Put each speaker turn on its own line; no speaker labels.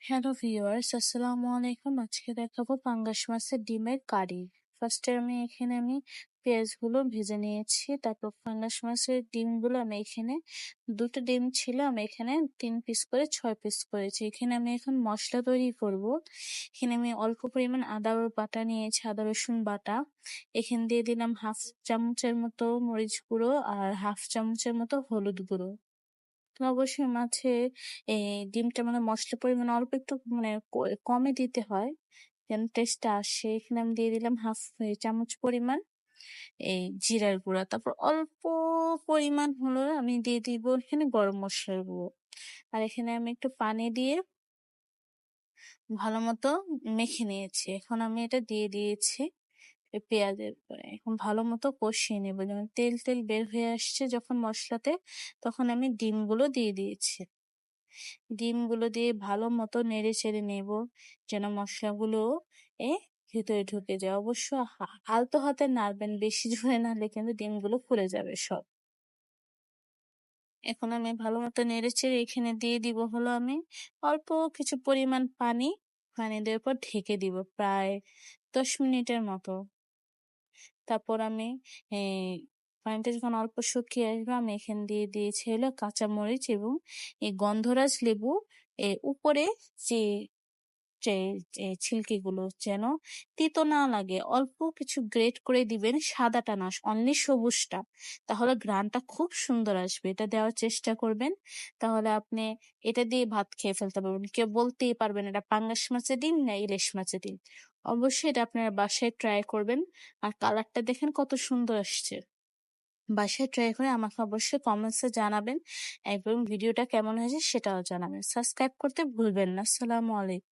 Hello viewers, আসসালামু আলাইকুম। আজকে দেখাবো পাঙ্গাস মাছের ডিমের কারি। ফার্স্টে আমি পেঁয়াজগুলো ভেজে নিয়েছি। তারপর পাঙ্গাস মাছের ডিমগুলো আমি এখানে 2টো ডিম ছিল, আমি এখানে 3 পিস করে 6 পিস করেছি। এখানে আমি এখন মশলা তৈরি করব। এখানে আমি অল্প পরিমাণ আদা বাটা নিয়েছি, আদা রসুন বাটা। এখানে দিয়ে দিলাম হাফ চামচের মতো মরিচ গুঁড়ো আর হাফ চামচের মতো হলুদ গুঁড়ো। তো অবশ্যই মাছে এই ডিমটা মশলার পরিমাণ অল্প একটু কমে দিতে হয় যেন টেস্টটা আসে। এখানে আমি দিয়ে দিলাম হাফ চামচ পরিমাণ এই জিরার গুঁড়া। তারপর অল্প পরিমাণ হলো আমি দিয়ে দিব এখানে গরম মশলার গুঁড়ো। আর এখানে আমি একটু পানি দিয়ে ভালো মতো মেখে নিয়েছি। এখন আমি এটা দিয়ে দিয়েছি পেঁয়াজের পরে। এখন ভালো মতো কষিয়ে নেবো, যেমন তেল তেল বের হয়ে আসছে যখন মশলাতে, তখন আমি ডিমগুলো দিয়ে দিয়েছি। ডিমগুলো দিয়ে ভালো মতো নেড়ে চেড়ে নেব যেন মশলাগুলো ভিতরে ঢুকে যায়। অবশ্য আলতো হাতে নাড়বেন, বেশি জোরে নাড়লে কিন্তু ডিমগুলো ফুলে যাবে সব। এখন আমি ভালো মতো নেড়ে চেড়ে এখানে দিয়ে দিব হলো আমি অল্প কিছু পরিমাণ পানি। পানি দেওয়ার পর ঢেকে দিব প্রায় 10 মিনিটের মতো। তারপর আমি পানিটা যখন অল্প শুকিয়ে আসবে, আমি এখানে দিয়ে দিয়েছি হলো কাঁচামরিচ এবং এই গন্ধরাজ লেবু উপরে যে যে যে ছিলকেগুলো যেন তিতো না লাগে, অল্প কিছু গ্রেট করে দিবেন, সাদাটা না, অনলি সবুজটা। তাহলে ঘ্রাণটা খুব সুন্দর আসবে। এটা দেওয়ার চেষ্টা করবেন, তাহলে আপনি এটা দিয়ে ভাত খেয়ে ফেলতে পারবেন। কেউ বলতেই পারবেন এটা পাঙ্গাস মাছের ডিম না ইলিশ মাছের ডিম। অবশ্যই এটা আপনারা বাসায় ট্রাই করবেন। আর কালারটা দেখেন কত সুন্দর আসছে। বাসায় ট্রাই করে আমাকে অবশ্যই কমেন্টসে জানাবেন এবং ভিডিওটা কেমন হয়েছে সেটাও জানাবেন। সাবস্ক্রাইব করতে ভুলবেন না। আসসালামু আলাইকুম।